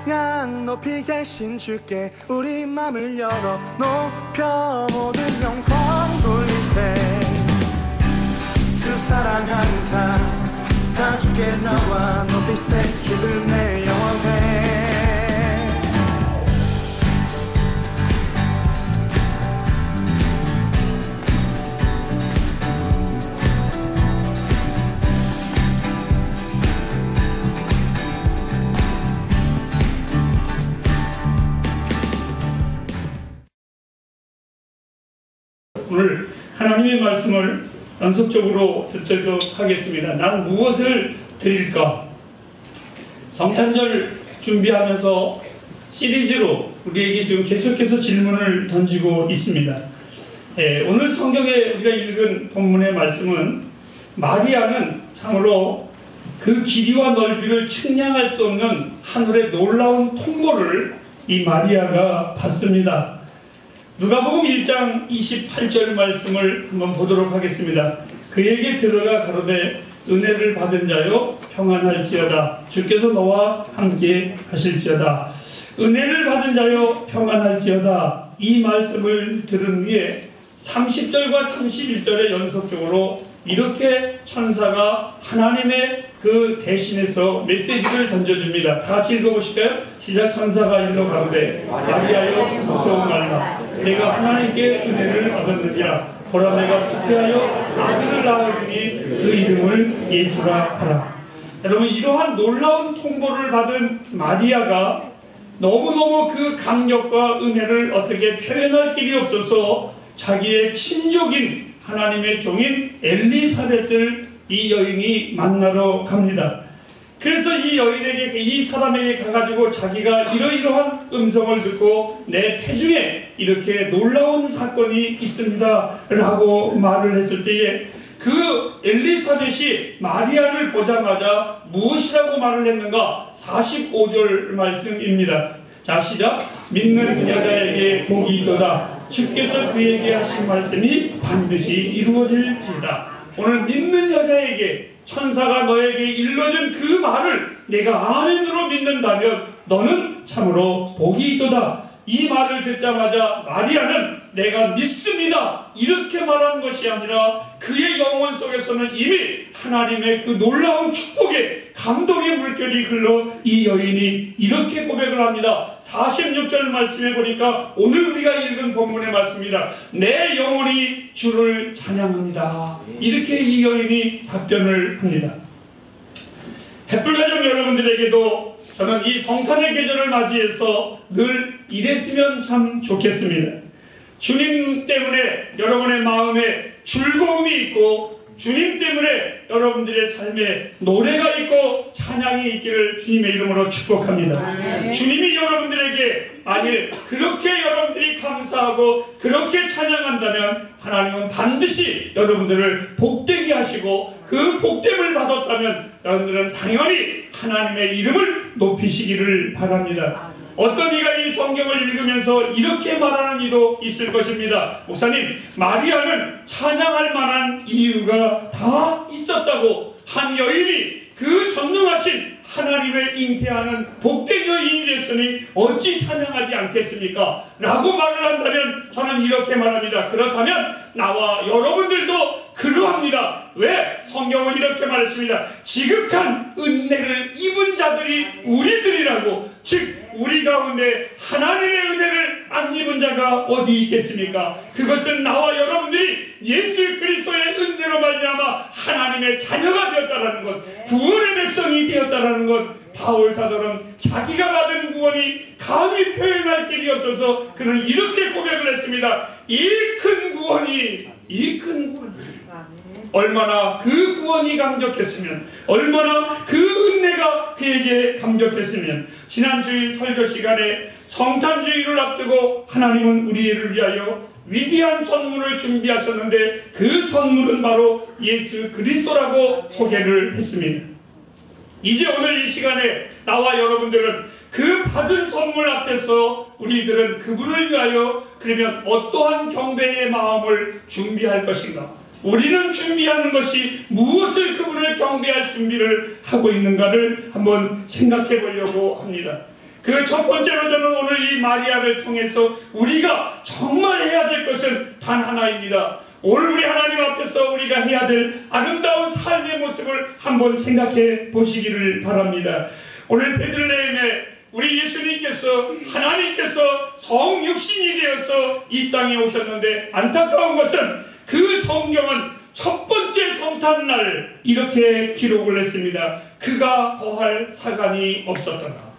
찬양 높이 계신 주께 우리 맘을 열어 높여 모든 영광 돌리세. 주 사랑하는 자 다 주께 나와 높이세. 주를 내 영원해. 오늘 하나님의 말씀을 연속적으로 듣도록 하겠습니다. 난 무엇을 드릴까? 성탄절 준비하면서 시리즈로 우리에게 지금 계속해서 질문을 던지고 있습니다. 오늘 성경에 우리가 읽은 본문의 말씀은 마리아는 참으로 그 길이와 넓이를 측량할 수 없는 하늘의 놀라운 통보를 이 마리아가 받습니다. 누가복음 1장 28절 말씀을 한번 보도록 하겠습니다. 그에게 들어가 가로되 은혜를 받은 자여 평안할지어다. 주께서 너와 함께 하실지어다. 은혜를 받은 자여 평안할지어다. 이 말씀을 들은 후에 30절과 31절에 연속적으로 이렇게 천사가 하나님의 그 대신에서 메시지를 던져줍니다. 다 같이 읽어보실까요? 시작. 천사가 일러 가로되 마리아여 무서워 말라. 내가 하나님께 은혜를 받았느니라. 보라 내가 수태하여 아들을 낳으리니 그 이름을 예수라 하라. 여러분, 이러한 놀라운 통보를 받은 마리아가 너무너무 그 감격과 은혜를 어떻게 표현할 길이 없어서 자기의 친족인 하나님의 종인 엘리사벳을 이 여인이 만나러 갑니다. 그래서 이 여인에게, 이 사람에게 가가지고 자기가 이러이러한 음성을 듣고 내 태중에 이렇게 놀라운 사건이 있습니다 라고 말을 했을 때에 그 엘리사벳이 마리아를 보자마자 무엇이라고 말을 했는가? 45절 말씀입니다. 자, 시작. 믿는 여자에게 복이 있도다. 주께서 그에게 하신 말씀이 반드시 이루어질지다. 오늘 믿는 여자에게 천사가 너에게 일러준 그 말을 내가 아멘으로 믿는다면 너는 참으로 복이 있도다. 이 말을 듣자마자 마리아는 내가 믿습니다 이렇게 말하는 것이 아니라 그의 영혼 속에서는 이미 하나님의 그 놀라운 축복의 감동의 물결이 흘러 이 여인이 이렇게 고백을 합니다. 46절 말씀해 보니까 오늘 우리가 읽은 본문의 말씀입니다. 내 영혼이 주를 찬양합니다. 이렇게 이 여인이 답변을 합니다. 햇불가족 여러분들에게도 저는 이 성탄의 계절을 맞이해서 늘 이랬으면 참 좋겠습니다. 주님 때문에 여러분의 마음에 즐거움이 있고 주님 때문에 여러분들의 삶에 노래가 있고 찬양이 있기를 주님의 이름으로 축복합니다. 주님이 여러분들에게 만일 그렇게 여러분들이 감사하고 그렇게 찬양한다면 하나님은 반드시 여러분들을 복되게 하시고 그 복됨을 받았다면 여러분들은 당연히 하나님의 이름을 높이시기를 바랍니다. 어떤 이가 이 성경을 읽으면서 이렇게 말하는 이도 있을 것입니다. 목사님, 마리아는 찬양할 만한 이유가 다 있었다고. 한 여인이 그 전능하신 하나님을 잉태하는 복된 여인이 됐으니 어찌 찬양하지 않겠습니까? 라고 말을 한다면 저는 이렇게 말합니다. 그렇다면 나와 여러분들도 그러합니다. 왜? 성경은 이렇게 말했습니다. 지극한 은혜를 입은 자들이 우리들이라고. 즉 우리 가운데 하나님의 은혜를 안 입은 자가 어디 있겠습니까? 그것은 나와 여러분들이 예수 그리스도의 은혜로 말미암아 하나님의 자녀가 되었다라는 것, 구원의 백성이 되었다라는 것. 바울 사도는 자기가 받은 구원이 감히 표현할 길이 없어서 그는 이렇게 고백을 했습니다. 이 큰 구원이 얼마나 그 구원이 감격했으면, 얼마나 그 은혜가 그에게 감격했으면. 지난주일 설교 시간에 성탄주의를 앞두고 하나님은 우리를 위하여 위대한 선물을 준비하셨는데 그 선물은 바로 예수 그리스도라고 소개를 했습니다. 이제 오늘 이 시간에 나와 여러분들은 그 받은 선물 앞에서 우리들은 그분을 위하여 그러면 어떠한 경배의 마음을 준비할 것인가? 우리는 준비하는 것이 무엇을 그분을 경배할 준비를 하고 있는가를 한번 생각해 보려고 합니다. 그 첫 번째로 저는 오늘 이 마리아를 통해서 우리가 정말 해야 될 것은 단 하나입니다. 오늘 우리 하나님 앞에서 우리가 해야 될 아름다운 삶의 모습을 한번 생각해 보시기를 바랍니다. 오늘 베들레헴에 우리 예수님께서 하나님께서 성육신이 되어서 이 땅에 오셨는데, 안타까운 것은 그 성경은 첫 번째 성탄날 이렇게 기록을 했습니다. 그가 거할 사간이 없었더라.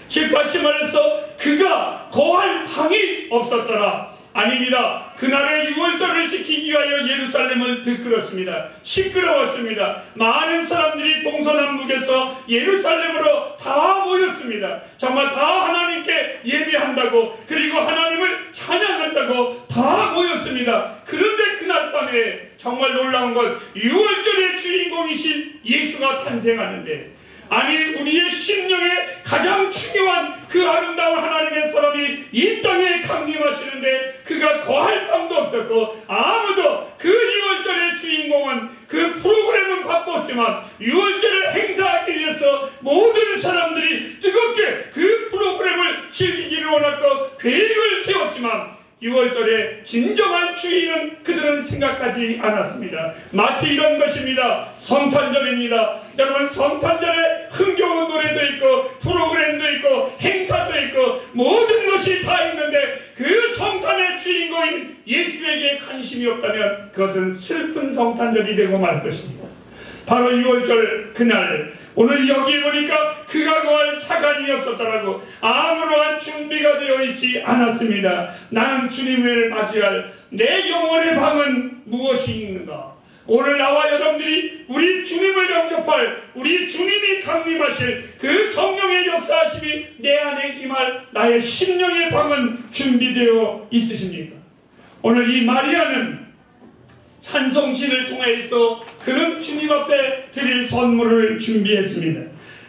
즉 다시 말해서 그가 거할 방이 없었더라. 아닙니다. 그날의 유월절을 지키기 위하여 예루살렘을 들끓었습니다. 시끄러웠습니다. 많은 사람들이 동서남북에서 예루살렘으로 다 모였습니다. 정말 다 하나님께 예배한다고, 그리고 하나님을 찬양한다고 다 모였습니다. 그런데 그날 밤에 정말 놀라운 것, 유월절의 주인공이신 예수가 탄생하는데, 아니 우리의 심령에 가장 중요한 그 아름다운 하나님의 사람이 이 땅에 강림하시는데 그가 거할 방도 없었고, 아무도 그 유월절의 주인공은 그 프로그램은 바빴지만 유월절을 행사하기 위해서 모든 사람들이 뜨겁게 그 프로그램을 즐기기를 원했고 계획을 세웠지만 유월절의 진정한 주인은 그들은 생각하지 않았습니다. 마치 이런 것입니다. 성탄절입니다. 여러분, 성탄절에 흥겨운 노래도 있고 프로그램도 있고 행사도 있고 모든 것이 다 있는데 그 성탄의 주인공인 예수에게 관심이 없다면 그것은 슬픈 성탄절이 되고 말 것입니다. 바로 유월절 그날, 오늘 여기에 보니까 그가 거할 사간이 없었더라고. 아무러한 준비가 되어 있지 않았습니다. 나는 주님을 맞이할 내 영혼의 방은 무엇이 있는가? 오늘 나와 여러분들이 우리 주님을 영접할, 우리 주님이 강림하실 그 성령의 역사하심이 내 안에 임할 나의 심령의 방은 준비되어 있으십니까? 오늘 이 마리아는 찬송신을 통해서 그는 주님 앞에 드릴 선물을 준비했습니다.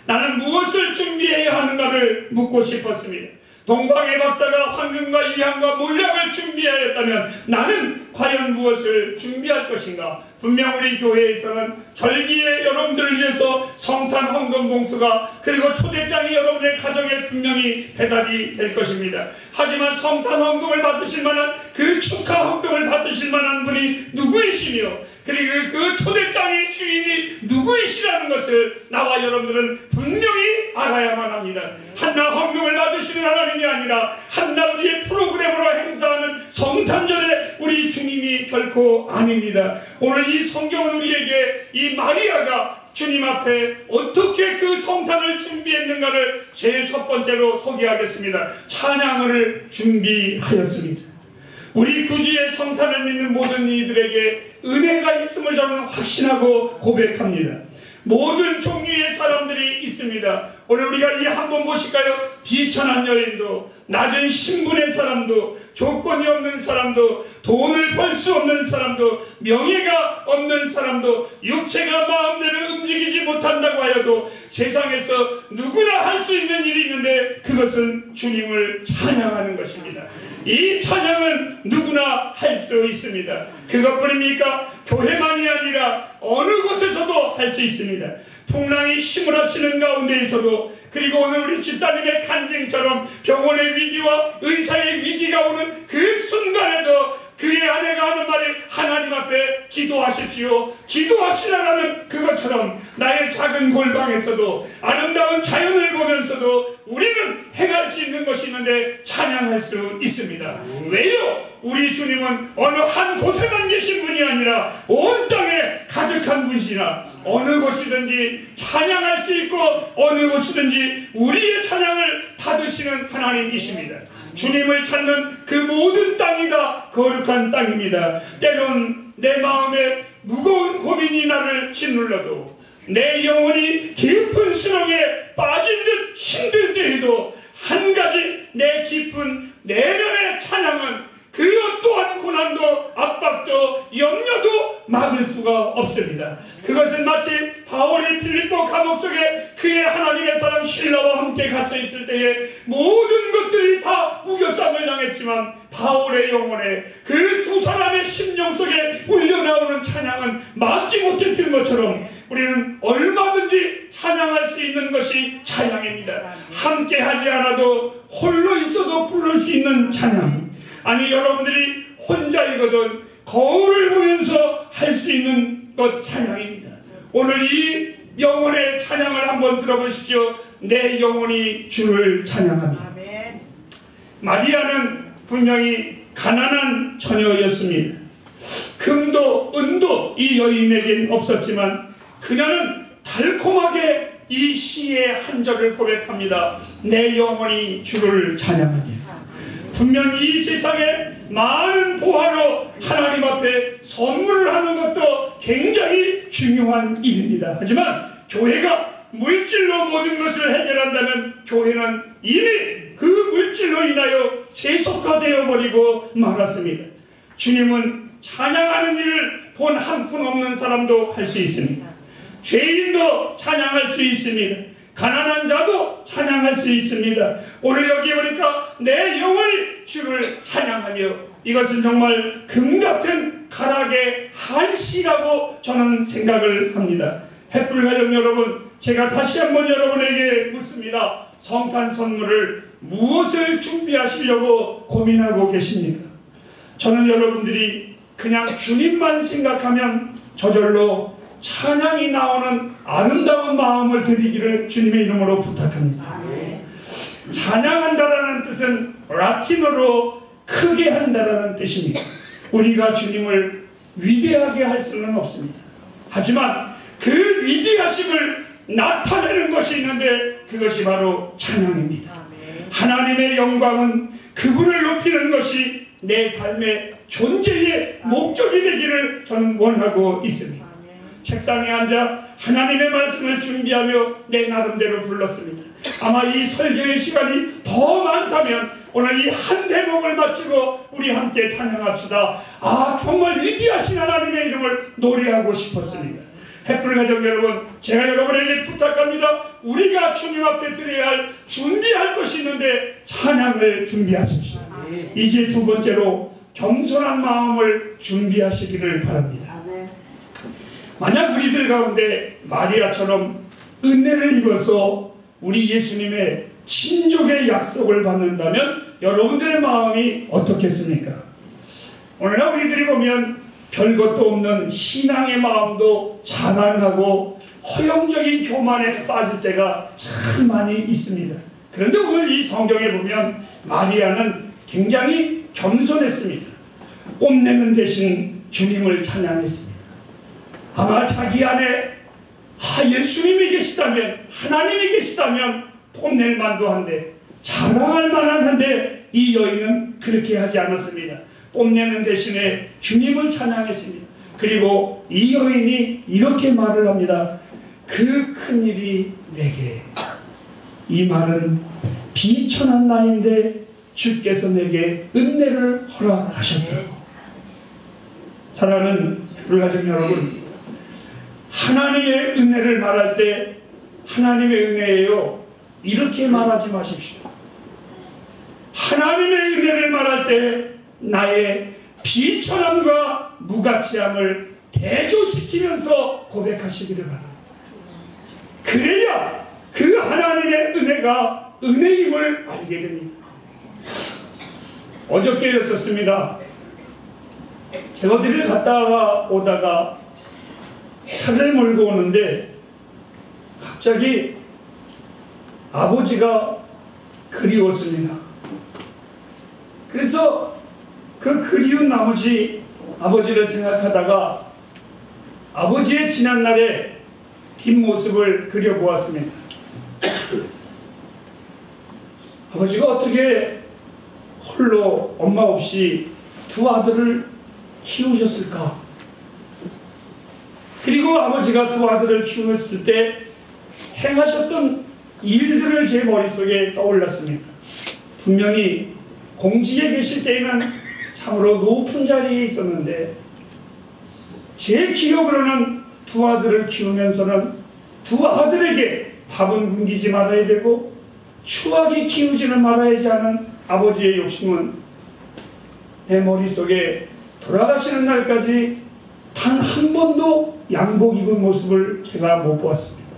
나는 무엇을 준비해야 하는가를 묻고 싶었습니다. 동방의 박사가 황금과 유향과 몰약을 준비하였다면 나는 과연 무엇을 준비할 것인가? 분명 우리 교회에서는 절기에 여러분들을 위해서 성탄 헌금 봉투가, 그리고 초대장이 여러분의 가정에 분명히 배달이 될 것입니다. 하지만 성탄 헌금을 받으실 만한, 그 축하 헌금을 받으실 만한 분이 누구이시며, 그리고 그 초대장의 주인이 누구이시라는 것을 나와 여러분들은 분명히 알아야만 합니다. 한나 헌금을 받으시는 하나님이 아니라 한나 우리의 프로그램으로 행사하는 성탄절에 우리 주님이 결코 아닙니다. 오늘 이 성경은 우리에게 이 마리아가 주님 앞에 어떻게 그 성탄을 준비했는가를 제일 첫 번째로 소개하겠습니다. 찬양을 준비하였습니다. 우리 구주의 성탄을 믿는 모든 이들에게 은혜가 있음을 저는 확신하고 고백합니다. 모든 종류의 사람들이 있습니다. 오늘 우리가 이 한번 보실까요? 비천한 여인도, 낮은 신분의 사람도, 조건이 없는 사람도, 돈을 벌 수 없는 사람도, 명예가 없는 사람도, 육체가 마음대로 움직이지 못한다고 하여도 세상에서 누구나 할 수 있는 일이 있는데 그것은 주님을 찬양하는 것입니다. 이 찬양은 누구나 할 수 있습니다. 그것뿐입니까? 교회만이 아니라 어느 곳에서도 할 수 있습니다. 풍랑이 휘몰아치는 가운데에서도, 그리고 오늘 우리 집사님의 간증처럼 병원의 위기와 의사의 위기가 오는 그 순간에도 그의 아내가 하는 말이 하나님 앞에 기도하십시오, 기도합시다라는 그것처럼 나의 작은 골방에서도 아름다운 자연을 보면서도 우리는 행할 수 있는 것이 있는데 찬양할 수 있습니다. 왜요? 우리 주님은 어느 한 곳에만 계신 분이 아니라 온 땅에 가득한 분이시라 어느 곳이든지 찬양할 수 있고 어느 곳이든지 우리의 찬양을 받으시는 하나님이십니다. 주님을 찾는 그 모든 땅이 다 거룩한 땅입니다. 때론 내 마음에 무거운 고민이 나를 짓눌러도, 내 영혼이 깊은 수렁에 빠진 듯 힘들 때에도 한 가지 내 깊은 내면의 찬양은 그 어떠한 고난도 압박도 염려도 막을 수가 없습니다. 그것은 마치 바울이 필립보 감옥 속에 그의 하나님의 사람 실라와 함께 갇혀 있을 때에 모든 것들이 다 우겨쌈을 당했지만 바울의 영혼에 그 두 사람의 심령 속에 울려나오는 찬양은 막지 못했던 것처럼 우리는 얼마든지 찬양할 수 있는 것이 찬양입니다. 함께 하지 않아도 홀로 있어도 부를 수 있는 찬양, 아니 여러분들이 혼자이거든 거울을 보면서 할 수 있는 것 찬양입니다. 오늘 이 영혼의 찬양을 한번 들어보십시오. 내 영혼이 주를 찬양합니다. 마리아는 분명히 가난한 처녀였습니다. 금도 은도 이 여인에겐 없었지만 그녀는 달콤하게 이 시의 한 절을 고백합니다. 내 영혼이 주를 찬양합니다. 분명 이 세상에 많은 보화로 하나님 앞에 선물을 하는 것도 굉장히 중요한 일입니다. 하지만 교회가 물질로 모든 것을 해결한다면 교회는 이미 그 물질로 인하여 세속화되어 버리고 말았습니다. 주님은 찬양하는 일을 본 한 푼 없는 사람도 할 수 있습니다. 죄인도 찬양할 수 있습니다. 가난한 자도 찬양할 수 있습니다. 오늘 여기 보니까 내 영혼이 주를 찬양하며, 이것은 정말 금같은 가락의 한시라고 저는 생각을 합니다. 햇불가족 여러분, 제가 다시 한번 여러분에게 묻습니다. 성탄 선물을 무엇을 준비하시려고 고민하고 계십니까? 저는 여러분들이 그냥 주님만 생각하면 저절로 찬양이 나오는 아름다운 마음을 드리기를 주님의 이름으로 부탁합니다. 찬양한다라는 뜻은 라틴어로 크게 한다라는 뜻입니다. 우리가 주님을 위대하게 할 수는 없습니다. 하지만 그 위대하심을 나타내는 것이 있는데 그것이 바로 찬양입니다. 하나님의 영광은 그분을 높이는 것이 내 삶의 존재의 목적이 되기를 저는 원하고 있습니다. 책상에 앉아 하나님의 말씀을 준비하며 내 나름대로 불렀습니다. 아마 이 설교의 시간이 더 많다면 오늘 이 한 대목을 마치고 우리 함께 찬양합시다. 정말 위대하신 하나님의 이름을 노래하고 싶었습니다. 햇불가족 여러분, 제가 여러분에게 부탁합니다. 우리가 주님 앞에 드려야 준비할 것이 있는데 찬양을 준비하십시오. 이제 두 번째로 겸손한 마음을 준비하시기를 바랍니다. 만약 우리들 가운데 마리아처럼 은혜를 입어서 우리 예수님의 친족의 약속을 받는다면 여러분들의 마음이 어떻겠습니까? 오늘날 우리들이 보면 별것도 없는 신앙의 마음도 자만하고 허영적인 교만에 빠질 때가 참 많이 있습니다. 그런데 오늘 이 성경에 보면 마리아는 굉장히 겸손했습니다. 뽐내는 대신 주님을 찬양했습니다. 아마 자기 안에 예수님이 계시다면, 하나님이 계시다면 뽐낼 만도 한데, 자랑할 만한 한데, 이 여인은 그렇게 하지 않았습니다. 뽐내는 대신에 주님을 찬양했습니다. 그리고 이 여인이 이렇게 말을 합니다. 그 큰일이 내게, 이 말은 비천한 나인데 주께서 내게 은혜를 허락하셨다고. 사랑하는 불가족 여러분, 하나님의 은혜를 말할 때 하나님의 은혜예요, 이렇게 말하지 마십시오. 하나님의 은혜를 말할 때 나의 비천함과 무가치함을 대조시키면서 고백하시기를 바랍니다. 그래야 그 하나님의 은혜가 은혜임을 알게 됩니다. 어저께였었습니다. 제가 어디를 갔다가 오다가 차를 몰고 오는데 갑자기 아버지가 그리웠습니다. 그래서 그 그리운 나머지 아버지를 생각하다가 아버지의 지난날의 뒷모습을 그려보았습니다. 아버지가 어떻게 홀로 엄마 없이 두 아들을 키우셨을까? 그리고 아버지가 두 아들을 키웠을 때 행하셨던 일들을 제 머릿속에 떠올랐습니다. 분명히 공직에 계실 때에는 참으로 높은 자리에 있었는데, 제 기억으로는 두 아들을 키우면서는 두 아들에게 밥은 굶기지 말아야 되고 추하게 키우지는 말아야지 하는 아버지의 욕심은 내 머릿속에 돌아가시는 날까지 단 한 번도 양복 입은 모습을 제가 못 보았습니다.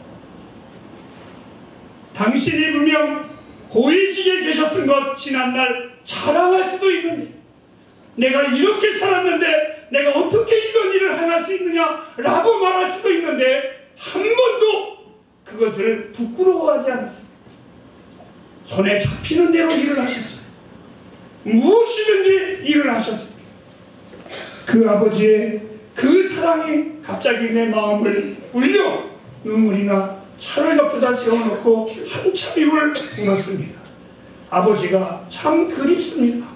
당신이 분명 고위직에 계셨던 것 지난날 자랑할 수도 있는데, 내가 이렇게 살았는데 내가 어떻게 이런 일을 행할 수 있느냐라고 말할 수도 있는데 한 번도 그것을 부끄러워하지 않았습니다. 손에 잡히는 대로 일을 하셨어요. 무엇이든지 일을 하셨습니다. 그 아버지의 그 사랑이 갑자기 내 마음을 울려 눈물이나 차를 옆에다 세워놓고 한참 입을 울었습니다. 아버지가 참 그립습니다.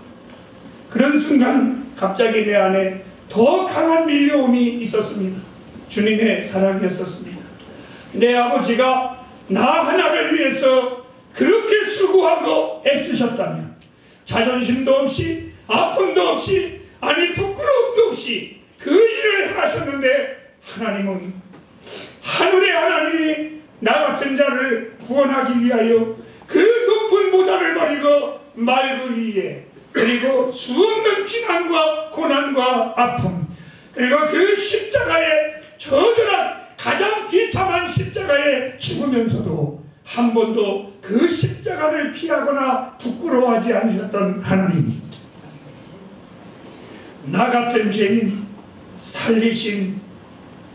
그런 순간 갑자기 내 안에 더 강한 밀려옴이 있었습니다. 주님의 사랑이었습니다. 내 아버지가 나 하나를 위해서 그렇게 수고하고 애쓰셨다면, 자존심도 없이 아픔도 없이 아니 부끄러움도 없이 그 일을 행하셨는데, 하나님은, 하늘의 하나님이 나 같은 자를 구원하기 위하여 그 높은 보좌를 버리고 말그 위에, 그리고 수없는 피난과 고난과 아픔, 그리고 그 십자가에 저절한 가장 비참한 십자가에 죽으면서도 한 번도 그 십자가를 피하거나 부끄러워하지 않으셨던 하나님, 나 같은 죄인 살리신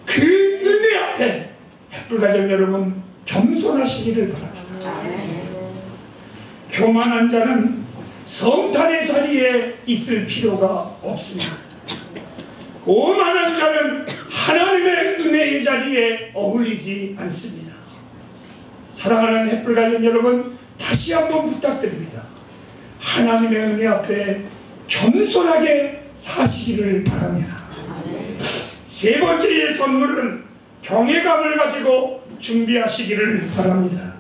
그 은혜 앞에 햇불가정 여러분 겸손하시기를 바랍니다. 교만한 자는 성탄의 자리에 있을 필요가 없습니다. 오만한 자는 하나님의 은혜의 자리에 어울리지 않습니다. 사랑하는 햇불가정 여러분, 다시 한번 부탁드립니다. 하나님의 은혜 앞에 겸손하게 사시기를 바랍니다. 세 번째의 선물은 경외감을 가지고 준비하시기를 바랍니다.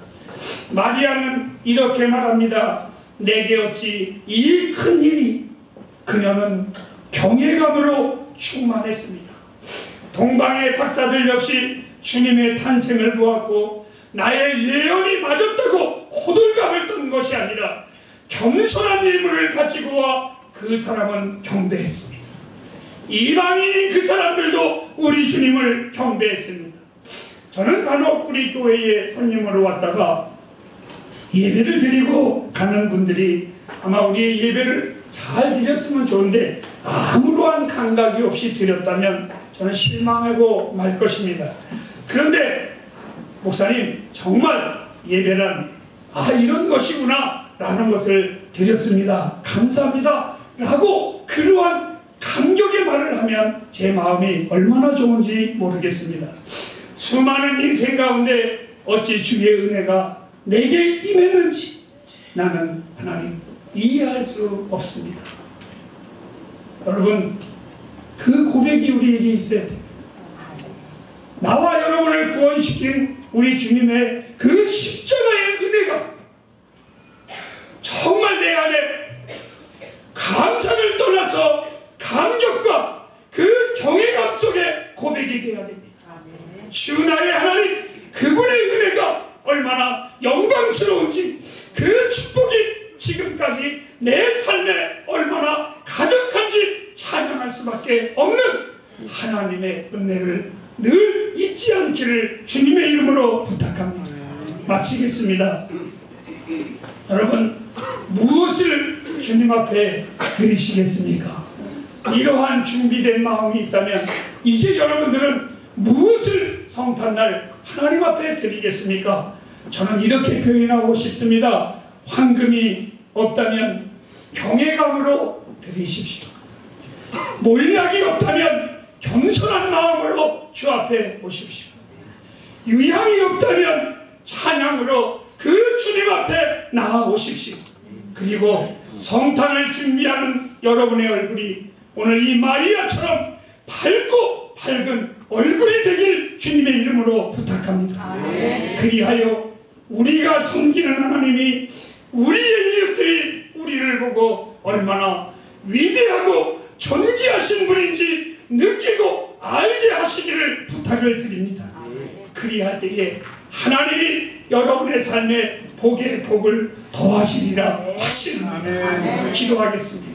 마리아는 이렇게 말합니다. 내게 어찌 이 큰 일이. 그녀는 경외감으로 충만했습니다. 동방의 박사들 역시 주님의 탄생을 보았고 나의 예언이 맞았다고 호들갑을 떤 것이 아니라 겸손한 예물을 가지고 와 그 사람은 경배했습니다. 이방인 그 사람들도 우리 주님을 경배했습니다. 저는 간혹 우리 교회에 손님으로 왔다가 예배를 드리고 가는 분들이 아마 우리 예배를 잘 드렸으면 좋은데 아무러한 감각이 없이 드렸다면 저는 실망하고 말 것입니다. 그런데 목사님, 정말 예배란 이런 것이구나 라는 것을 드렸습니다. 감사합니다 라고 그러한 감격의 말을 하면 제 마음이 얼마나 좋은지 모르겠습니다. 수많은 인생 가운데 어찌 주의 은혜가 내게 임했는지 나는 하나님 이해할 수 없습니다. 여러분, 그 고백이 우리에게 있어야 됩니다. 나와 여러분을 구원시킨 우리 주님의 그 십자가의 은혜가 정말 내 안에 감사를 떠나서 감격과 그 경외감 속에 고백이 되어야 됩니다. 주 나의 하나님, 그분의 은혜가 얼마나 영광스러운지, 그 축복이 지금까지 내 삶에 얼마나 가득한지 찬양할 수밖에 없는 하나님의 은혜를 늘 잊지 않기를 주님의 이름으로 부탁합니다. 마치겠습니다. 여러분, 무엇을 주님 앞에 드리시겠습니까? 이러한 준비된 마음이 있다면 이제 여러분들은 무엇을 성탄날 하나님 앞에 드리겠습니까? 저는 이렇게 표현하고 싶습니다. 황금이 없다면 경외감으로 드리십시오. 몰약이 없다면 겸손한 마음으로 주 앞에 보십시오. 유향이 없다면 찬양으로 그 주님 앞에 나아오십시오. 그리고 성탄을 준비하는 여러분의 얼굴이 오늘 이 마리아처럼 밝고 밝은 얼굴이 되길 주님의 이름으로 부탁합니다. 그리하여 우리가 섬기는 하나님이 우리의 이웃들이 우리를 보고 얼마나 위대하고 존귀하신 분인지 느끼고 알게 하시기를 부탁을 드립니다. 그리할 때에 하나님이 여러분의 삶에 복의 복을 더하시리라 하시는 기도하겠습니다.